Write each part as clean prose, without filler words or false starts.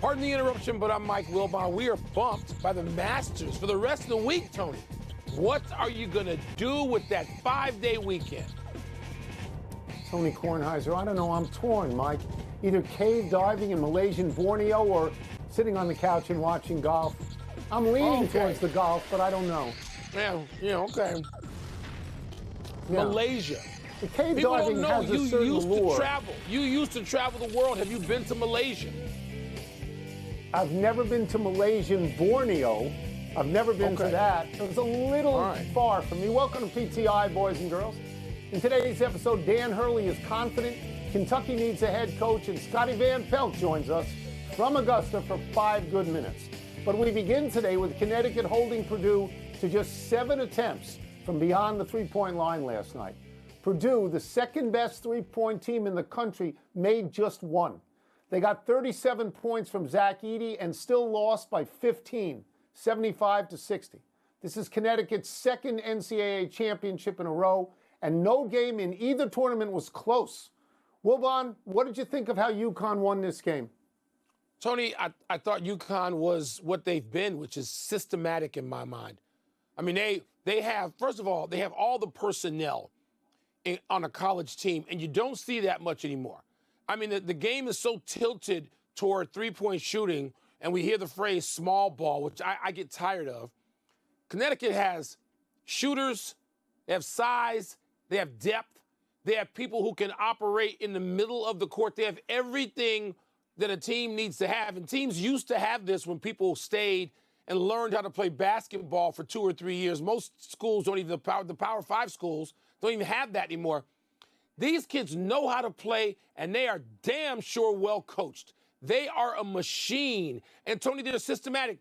Pardon the interruption, but I'm Mike Wilbon. We are bumped by the Masters for the rest of the week, Tony. What are you going to do with that 5-day weekend? Tony Kornheiser, I don't know, I'm torn, Mike. Either cave diving in Malaysian Borneo or sitting on the couch and watching golf. I'm leaning towards the golf, but I don't know. Yeah, okay. Yeah. Malaysia. The cave People diving don't know has a you certain used allure. to travel. You used to travel the world. Have you been to Malaysia? I've never been to Malaysian Borneo. I've never been to that. It was a little far from me. Welcome to PTI, boys and girls. In today's episode, Dan Hurley is confident Kentucky needs a head coach, and Scotty Van Pelt joins us from Augusta for 5 good minutes. But we begin today with Connecticut holding Purdue to just 7 attempts from beyond the three-point line last night. Purdue, the second-best three-point team in the country, made just 1. They got 37 points from Zach Edey and still lost by 15, 75-60. This is Connecticut's second NCAA championship in a row, and no game in either tournament was close. Wilbon, what did you think of how UConn won this game? Tony, I thought UConn was what they've been, which is systematic in my mind. I mean, they have, first of all, they have all the personnel on a college team, and you don't see that much anymore. I mean, the game is so tilted toward three-point shooting, and we hear the phrase small ball, which I get tired of. Connecticut has shooters, they have size, they have depth, they have people who can operate in the middle of the court. They have everything that a team needs to have, and teams used to have this when people stayed and learned how to play basketball for 2 or 3 years. Most schools don't even, the Power 5 schools don't even have that anymore. These kids know how to play, and they are damn sure well coached. They are a machine. And, Tony, they're systematic.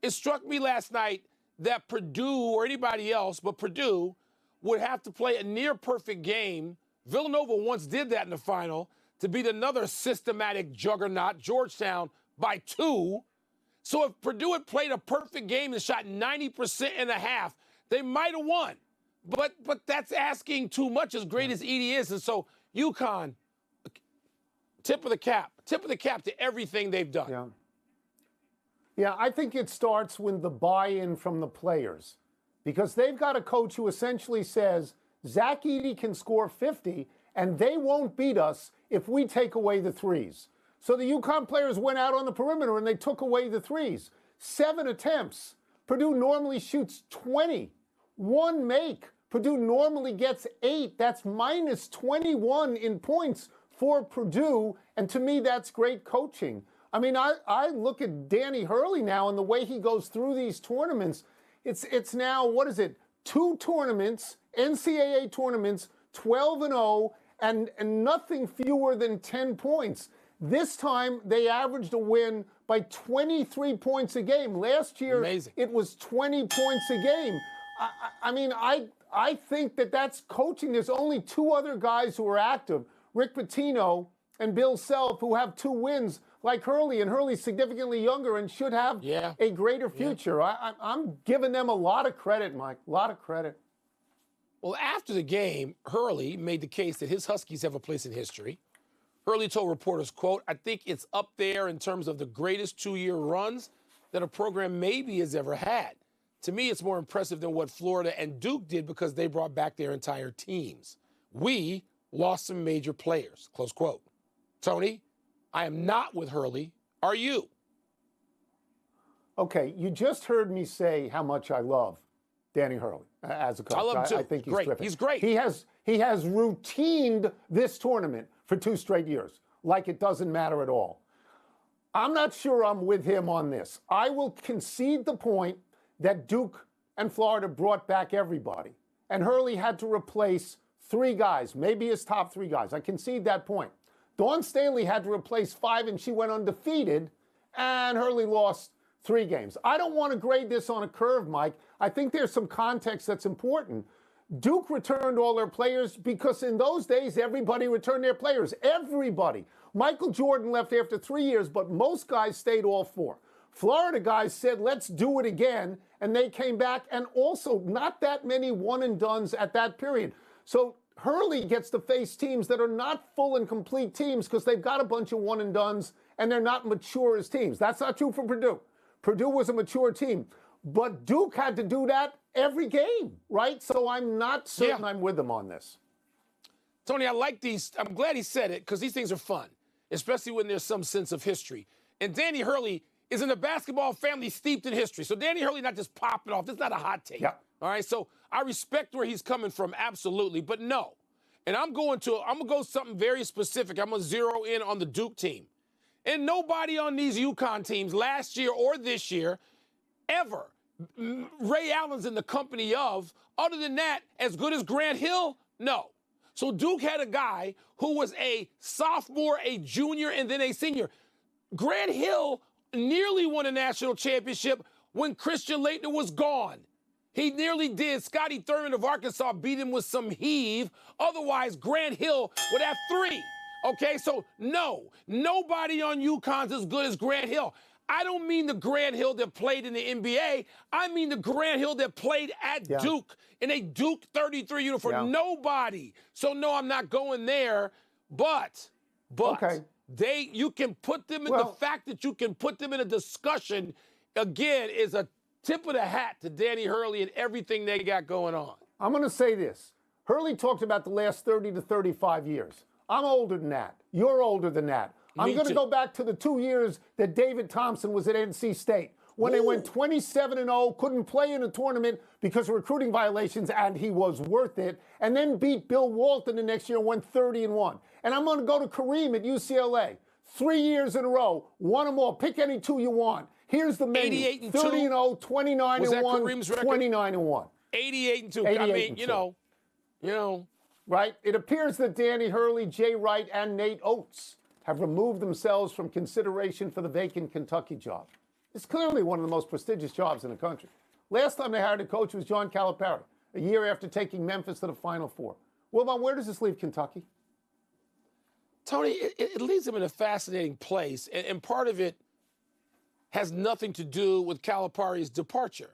It struck me last night that Purdue or anybody else, but Purdue, would have to play a near-perfect game. Villanova once did that in the final to beat another systematic juggernaut, Georgetown, by 2. So if Purdue had played a perfect game and shot 90% in a half, they might have won. But that's asking too much, as great as Edey is. And so UConn, tip of the cap to everything they've done. Yeah, I think it starts with the buy-in from the players, because they've got a coach who essentially says, Zach Edey can score 50, and they won't beat us if we take away the threes. So the UConn players went out on the perimeter and they took away the threes. 7 attempts. Purdue normally shoots 20. 1 make. Purdue normally gets 8. That's minus 21 in points for Purdue. And to me, that's great coaching. I mean, I look at Danny Hurley now and the way he goes through these tournaments. It's now, what is it? 2 tournaments, NCAA tournaments, 12-0, and nothing fewer than 10 points. This time, they averaged a win by 23 points a game. Last year, it was 20 points a game. I think that's coaching. There's only 2 other guys who are active, Rick Pitino and Bill Self, who have 2 wins like Hurley, and Hurley's significantly younger and should have a greater future. Yeah. I'm giving them a lot of credit, Mike, a lot of credit. Well, after the game, Hurley made the case that his Huskies have a place in history. Hurley told reporters, quote, I think it's up there in terms of the greatest 2-year runs that a program maybe has ever had. To me, it's more impressive than what Florida and Duke did because they brought back their entire teams. We lost some major players, close quote. Tony, I am not with Hurley. Are you? Okay, you just heard me say how much I love Danny Hurley as a coach. I love him too. I think he's great. terrific. He's great. He has routined this tournament for 2 straight years, like it doesn't matter at all. I'm not sure I'm with him on this. I will concede the point that Duke and Florida brought back everybody, and Hurley had to replace 3 guys, maybe his top 3 guys. I concede that point. Dawn Staley had to replace 5, and she went undefeated, and Hurley lost 3 games. I don't want to grade this on a curve, Mike. I think there's some context that's important. Duke returned all their players because in those days, everybody returned their players. Everybody. Michael Jordan left after 3 years, but most guys stayed all 4. Florida guys said, let's do it again, and they came back, and also not that many one-and-dones at that period. So Hurley gets to face teams that are not full and complete teams because they've got a bunch of one-and-dones and they're not mature as teams. That's not true for Purdue. Purdue was a mature team, but Duke had to do that every game, right? So I'm not certain I'm with them on this. Tony, I like these. I'm glad he said it because these things are fun, especially when there's some sense of history. And Danny Hurley is in a basketball family steeped in history. So Danny Hurley not just popping off. This is not a hot take. Yeah. All right. So I respect where he's coming from, absolutely. But no. And I'm gonna go something very specific. I'm gonna zero in on the Duke team. And nobody on these UConn teams last year or this year ever Ray Allen's in the company of, other than that, as good as Grant Hill? No. So Duke had a guy who was a sophomore, a junior, and then a senior. Grant Hill nearly won a national championship when Christian Laettner was gone. He nearly did. Scotty Thurman of Arkansas beat him with some heave. Otherwise, Grant Hill would have 3. Okay, so no, nobody on UConn's as good as Grant Hill. I don't mean the Grant Hill that played in the NBA. I mean the Grant Hill that played at Duke in a Duke 33 uniform. Yeah. Nobody. So no, I'm not going there. But Okay. you can put them in the fact that you can put them in a discussion, again, is a tip of the hat to Danny Hurley and everything they got going on. I'm going to say this. Hurley talked about the last 30 to 35 years. I'm older than that. You're older than that. I'm going to go back to the 2 years that David Thompson was at NC State when they went 27-0, couldn't play in a tournament because of recruiting violations, and he was worth it, and then beat Bill Walton the next year and went 30-1. And I'm going to go to Kareem at UCLA. 3 years in a row, won them all. Pick any 2 you want. Here's the menu. 88-2. 30-0, 29-1, Was that Kareem's record? 29-1. 88-2. I mean, you know. Right? It appears that Danny Hurley, Jay Wright, and Nate Oates have removed themselves from consideration for the vacant Kentucky job. It's clearly one of the most prestigious jobs in the country. Last time they hired a coach was John Calipari, a year after taking Memphis to the Final Four. Wilbon, where does this leave Kentucky? Tony, it leaves them in a fascinating place, and part of it has nothing to do with Calipari's departure.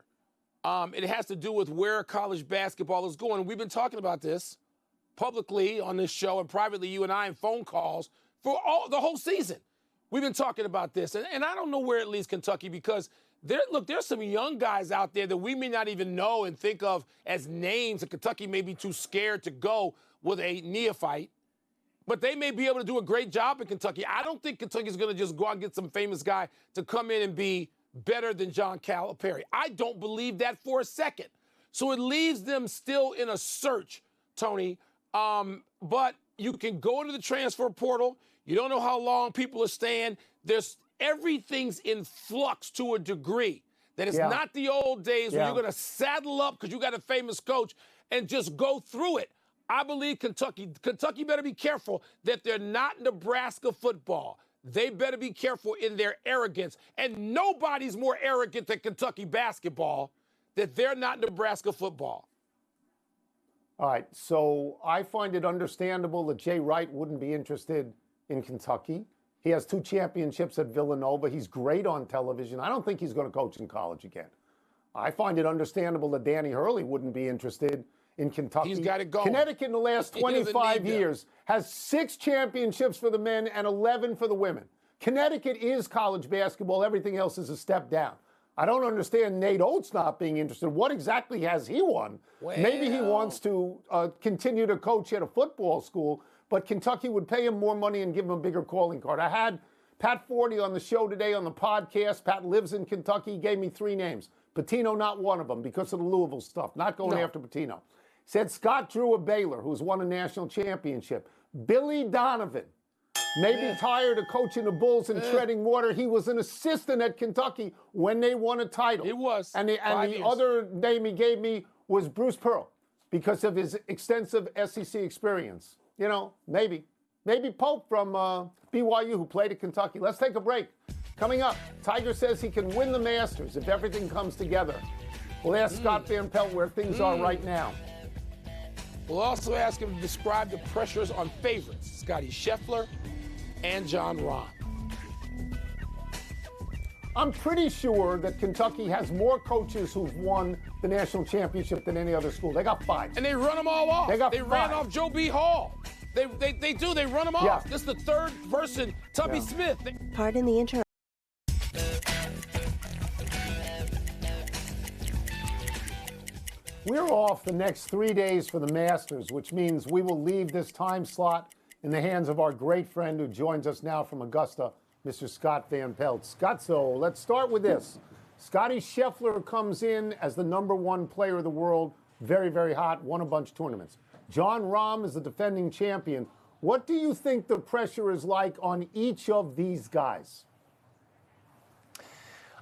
It has to do with where college basketball is going. We've been talking about this publicly on this show and privately, you and I, in phone calls for the whole season. We've been talking about this, and I don't know where it leaves Kentucky because there's some young guys out there that we may not even know and think of as names, and Kentucky may be too scared to go with a neophyte. But they may be able to do a great job in Kentucky. I don't think Kentucky's going to just go out and get some famous guy to come in and be better than John Calipari. I don't believe that for a second. So it leaves them still in a search, Tony. But you can go into the transfer portal. You don't know how long people are staying. Everything's in flux to a degree. That it's not the old days where you're going to saddle up because you got a famous coach and just go through it. I believe Kentucky better be careful that they're not Nebraska football. They better be careful in their arrogance. And nobody's more arrogant than Kentucky basketball, that they're not Nebraska football. All right, so I find it understandable that Jay Wright wouldn't be interested in Kentucky. He has 2 championships at Villanova. He's great on television. I don't think he's going to coach in college again. I find it understandable that Danny Hurley wouldn't be interested in Kentucky. He's got it going. Connecticut in the last 25 years has 6 championships for the men and 11 for the women. Connecticut is college basketball. Everything else is a step down. I don't understand Nate Oates not being interested. What exactly has he won? Well, maybe he wants to continue to coach at a football school, but Kentucky would pay him more money and give him a bigger calling card. I had Pat Forty on the show today on the podcast. Pat lives in Kentucky. He gave me 3 names. Pitino, not one of them because of the Louisville stuff. Not going after Pitino. Said Scott Drew of Baylor, who's won a national championship. Billy Donovan, maybe tired of coaching the Bulls and treading water. He was an assistant at Kentucky when they won a title. He was. And the other name he gave me was Bruce Pearl because of his extensive SEC experience. You know, maybe. Maybe Pope from BYU who played at Kentucky. Let's take a break. Coming up, Tiger says he can win the Masters if everything comes together. We'll ask Scott Van Pelt where things are right now. We'll also ask him to describe the pressures on favorites, Scotty Scheffler and John Rahm. I'm pretty sure that Kentucky has more coaches who've won the national championship than any other school. They got 5. And they run them all off. They got They 5. ran off Joe B. Hall. They do. They run him off. This is the third person, Tubby Smith. Pardon the interruption. We're off the next 3 days for the Masters, which means we will leave this time slot in the hands of our great friend who joins us now from Augusta, Mr. Scott Van Pelt. Scott, so let's start with this. Scotty Scheffler comes in as the #1 player of the world, very, very hot, won a bunch of tournaments. Jon Rahm is the defending champion. What do you think the pressure is like on each of these guys?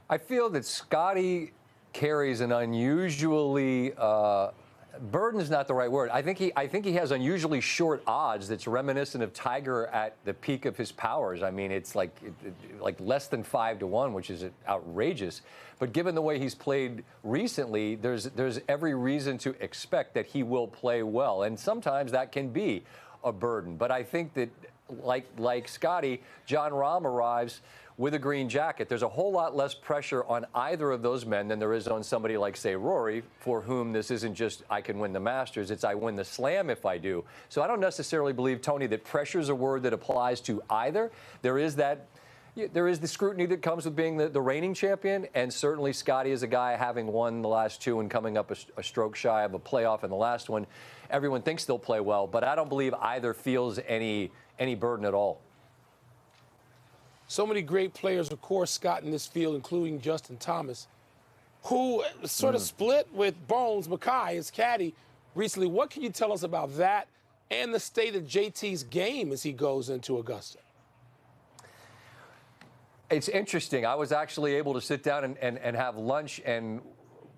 I feel that Scotty carries an unusually burden is not the right word. I think he has unusually short odds that's reminiscent of Tiger at the peak of his powers. I mean, it's like less than 5-1, which is outrageous. But given the way he's played recently, there's every reason to expect that he will play well, and sometimes that can be a burden. But I think that like Scotty, Jon Rahm arrives with a green jacket. There's a whole lot less pressure on either of those men than there is on somebody like, say, Rory, for whom this isn't just I can win the Masters, it's I win the Slam if I do. So I don't necessarily believe, Tony, that pressure is a word that applies to either. There is the scrutiny that comes with being the reigning champion, and certainly Scotty is a guy having won the last two and coming up a stroke shy of a playoff in the last one. Everyone thinks they'll play well, but I don't believe either feels any burden at all. So many great players, of course, Scott, in this field, including Justin Thomas, who sort of split with Bones Mackay, his caddy, recently. What can you tell us about that and the state of JT's game as he goes into Augusta? It's interesting. I was actually able to sit down and have lunch and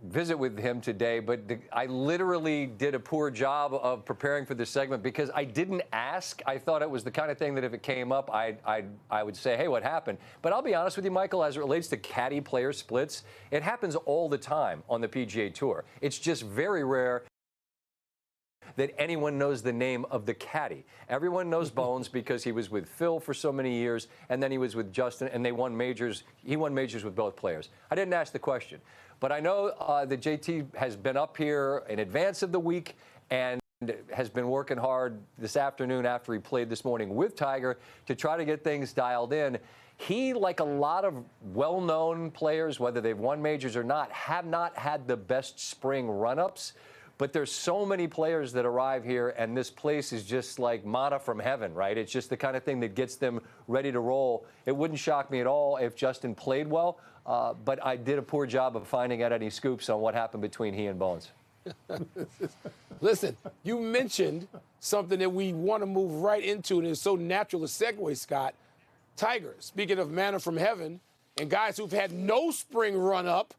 visit with him today, but I literally did a poor job of preparing for this segment because I didn't ask. I thought it was the kind of thing that if it came up, I would say, hey, what happened? But I'll be honest with you, Michael, as it relates to caddy player splits, it happens all the time on the PGA Tour. It's just very rare that anyone knows the name of the caddy. Everyone knows Bones because he was with Phil for so many years, and then he was with Justin, and they won majors. He won majors with both players. I didn't ask the question. But I know that JT has been up here in advance of the week and has been working hard this afternoon after he played this morning with Tiger to try to get things dialed in. He, like a lot of well-known players, whether they've won majors or not, have not had the best spring run-ups. But there's so many players that arrive here, and this place is just like manna from heaven, right? It's just the kind of thing that gets them ready to roll. It wouldn't shock me at all if Justin played well, but I did a poor job of finding out any scoops on what happened between he and Bones. Listen, you mentioned something that we want to move right into, and it's so natural to segue, Scott. Tiger, speaking of manna from heaven, and guys who've had no spring run-up,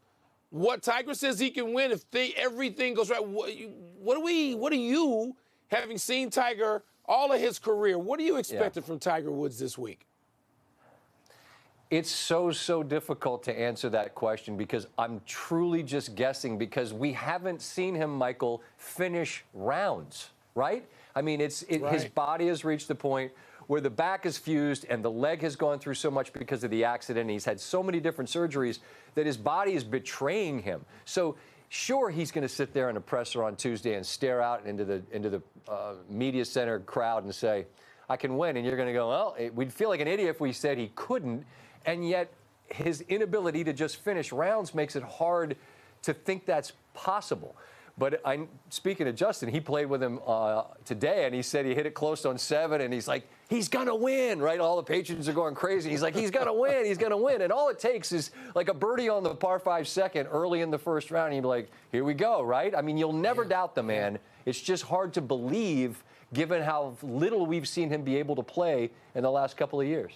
what Tiger says he can win if everything goes right. What are you, having seen Tiger all of his career, what are you expecting from Tiger Woods this week? It's so difficult to answer that question because I'm truly just guessing because we haven't seen him, Michael, finish rounds, right? I mean, his body has reached the point where the back is fused and the leg has gone through so much because of the accident. He's had so many different surgeries that his body is betraying him. So sure, he's going to sit there in a presser on Tuesday and stare out into the media center crowd and say, I can win. And you're going to go, well, we'd feel like an idiot if we said he couldn't. And yet his inability to just finish rounds makes it hard to think that's possible. But speaking of Justin, he played with him today, and he said he hit it close on 7, and he's like, he's going to win, right? All the patrons are going crazy. He's like, he's going to win, he's going to win. And all it takes is like a birdie on the par 5 second early in the first round, and you'd be like, here we go, right? I mean, you'll never doubt the man. It's just hard to believe given how little we've seen him be able to play in the last couple of years.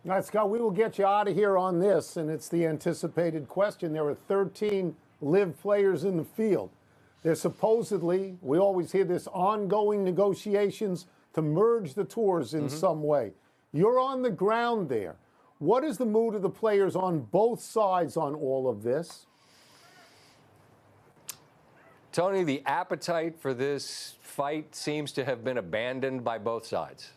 All right, Scott, we will get you out of here on this, and it's the anticipated question. There are 13 live players in the field. There's supposedly, we always hear this, ongoing negotiations to merge the tours in some way. You're on the ground there. What is the mood of the players on both sides on all of this? Tony, the appetite for this fight seems to have been abandoned by both sides.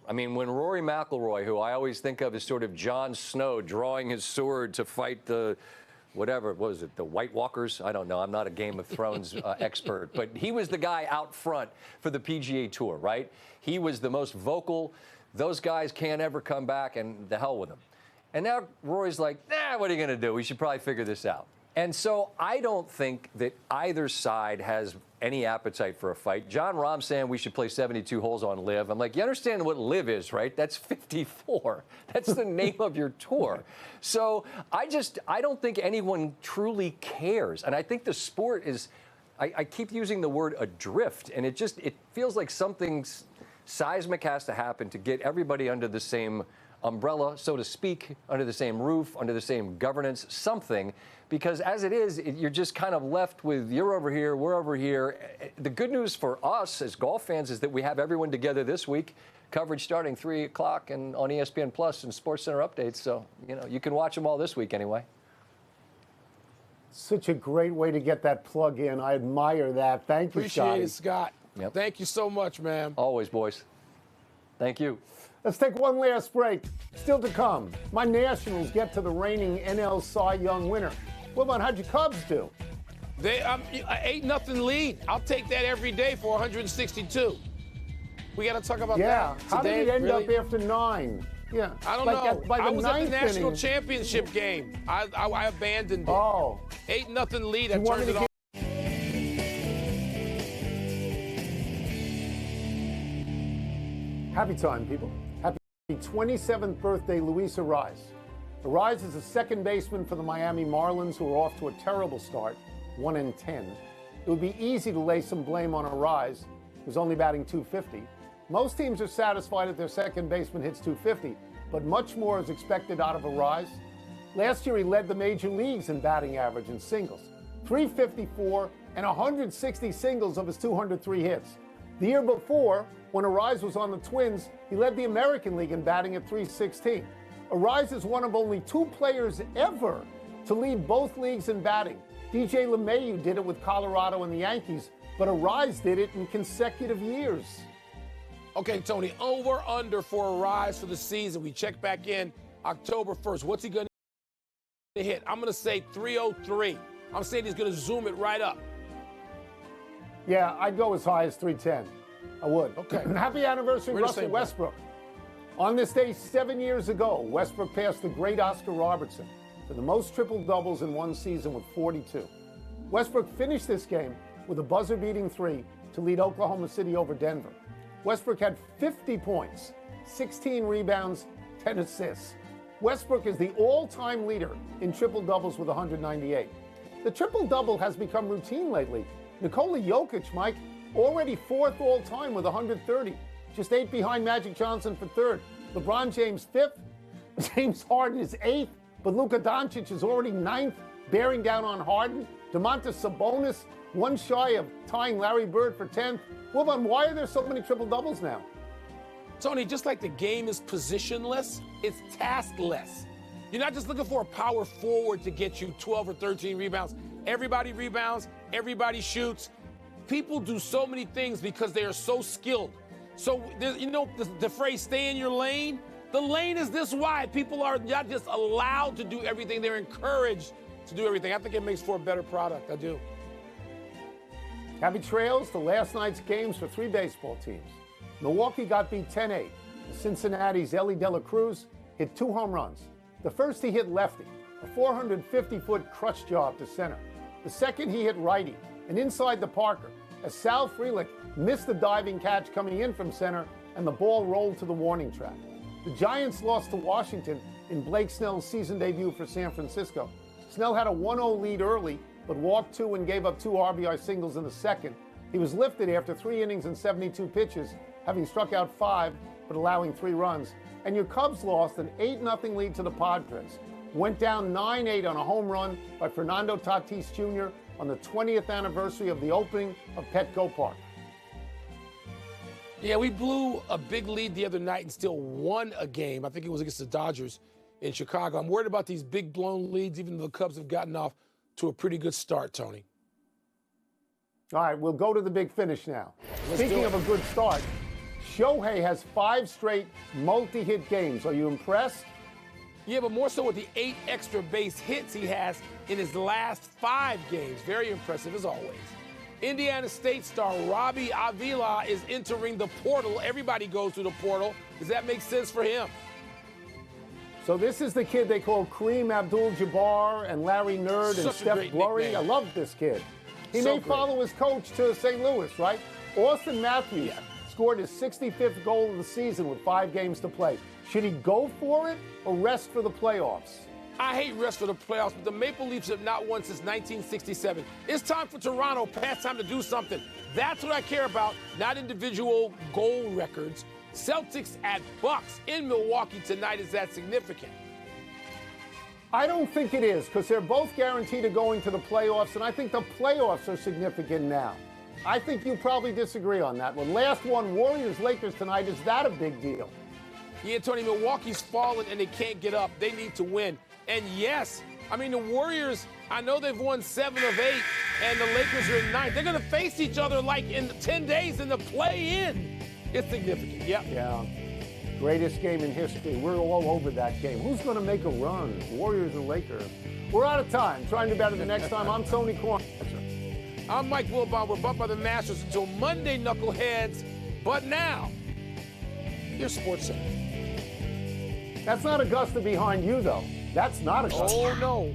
I mean, when Rory McIlroy, who I always think of as sort of Jon Snow drawing his sword to fight the whatever, what was it, the White Walkers? I don't know. I'm not a Game of Thrones expert, but he was the guy out front for the PGA Tour, right? He was the most vocal. Those guys can't ever come back, and the hell with them. And now Rory's like, what are you going to do? We should probably figure this out. And so I don't think that either side has any appetite for a fight. John Rahm saying we should play 72 holes on LIV. I'm like, you understand what LIV is, right? That's 54. That's the name of your tour. So I don't think anyone truly cares. And I think the sport is, I keep using the word adrift, and it feels like something seismic has to happen to get everybody under the same umbrella, so to speak, under the same roof, under the same governance, something. Because as it is, you're just kind of left with you're over here, we're over here. The good news for us as golf fans is that we have everyone together this week. Coverage starting 3 o'clock and on ESPN Plus and SportsCenter updates. So, you can watch them all this week anyway. Such a great way to get that plug in. I admire that. Thank you, Scotty. Appreciate it, Scott. Yep. Thank you so much, man. Always, boys. Thank you. Let's take one last break. Still to come, my Nationals get to the reigning NL Cy Young winner. What about how'd your Cubs do? They 8-0 lead. I'll take that every day for 162. We got to talk about that. Yeah. How today, did it end really? up after 9? Yeah. I don't know. I was at the national championship game. I abandoned it. Oh. 8-0 lead. I turned it off. Happy time, people. Happy 27th birthday, Luis Arraez. Arraez is the second baseman for the Miami Marlins, who are off to a terrible start, 1-10. It would be easy to lay some blame on Arraez, who's only batting .250. Most teams are satisfied if their second baseman hits .250, but much more is expected out of Arraez. Last year, he led the major leagues in batting average and singles, .354 and 160 singles of his 203 hits. The year before, when Arraez was on the Twins, he led the American League in batting at .316. Arraez is one of only 2 players ever to lead both leagues in batting. DJ LeMahieu did it with Colorado and the Yankees, but Arraez did it in consecutive years. Okay, Tony, over under for Arraez for the season. We check back in October 1st. What's he going to hit? I'm going to say 303. I'm saying he's going to zoom it right up. Yeah, I'd go as high as 310. I would. Okay. Happy anniversary, Russell Westbrook. On this day 7 years ago, Westbrook passed the great Oscar Robertson for the most triple-doubles in one season with 42. Westbrook finished this game with a buzzer-beating 3 to lead Oklahoma City over Denver. Westbrook had 50 points, 16 rebounds, 10 assists. Westbrook is the all-time leader in triple-doubles with 198. The triple-double has become routine lately. Nikola Jokic, Mike, already 4th all-time with 130. Just 8 behind Magic Johnson for 3rd. LeBron James 5th. James Harden is 8th. But Luka Doncic is already 9th, bearing down on Harden. Domantas Sabonis, 1 shy of tying Larry Bird for 10th. Wilbon, why are there so many triple-doubles now? Tony, just like the game is positionless, it's taskless. You're not just looking for a power forward to get you 12 or 13 rebounds. Everybody rebounds, everybody shoots. People do so many things because they are so skilled. So, the phrase, stay in your lane, the lane is this wide. People are not just allowed to do everything, they're encouraged to do everything. I think it makes for a better product, I do. Happy trails to last night's games for 3 baseball teams. Milwaukee got beat 10-8. Cincinnati's Ellie De La Cruz hit 2 home runs. The first he hit lefty, a 450-foot crutch job to center. The second he hit righty, and inside the Parker, as Sal Frelick missed the diving catch coming in from center, and the ball rolled to the warning track. The Giants lost to Washington in Blake Snell's season debut for San Francisco. Snell had a 1-0 lead early, but walked 2 and gave up 2 RBI singles in the second. He was lifted after 3 innings and 72 pitches, having struck out 5, but allowing 3 runs. And your Cubs lost an 8-0 lead to the Padres. Went down 9-8 on a home run by Fernando Tatis Jr. on the 20th anniversary of the opening of Petco Park. Yeah, we blew a big lead the other night and still won a game. I think it was against the Dodgers in Chicago. I'm worried about these big blown leads, even though the Cubs have gotten off to a pretty good start, Tony. All right, we'll go to the big finish now. Speaking of a good start, Shohei has 5 straight multi-hit games. Are you impressed? Yeah, but more so with the 8 extra base hits he has in his last 5 games. Very impressive as always. Indiana State star Robbie Avila is entering the portal. Everybody goes through the portal. Does that make sense for him? So this is the kid they call Kareem Abdul-Jabbar and Larry Nerd and Such a Steph great Blurry. nickname. I love this kid. He So may great. follow his coach to St. Louis, right? Austin Matthews scored his 65th goal of the season with 5 games to play. Should he go for it or rest for the playoffs? I hate rest for the playoffs, but the Maple Leafs have not won since 1967. It's time for Toronto. Past time to do something. That's what I care about, not individual goal records. Celtics at Bucks in Milwaukee tonight. Is that significant? I don't think it is, because they're both guaranteed of going to the playoffs, and I think the playoffs are significant now. I think you probably disagree on that one. Last one, Warriors-Lakers tonight. Is that a big deal? Yeah, Tony, Milwaukee's fallen and they can't get up. They need to win. And yes, I mean, the Warriors, I know they've won 7 of 8, and the Lakers are in 9. They're going to face each other like in 10 days in the play-in. It's significant, yep. Yeah. Greatest game in history. We're all over that game. Who's going to make a run? Warriors or Lakers? We're out of time. Trying to do better the next time. I'm Tony Kornheiser. I'm Mike Wilbon. We're bumped by the Masters until Monday, knuckleheads. But now, here's SportsCenter. That's not Augusta behind you, though. That's not Augusta. Oh, no.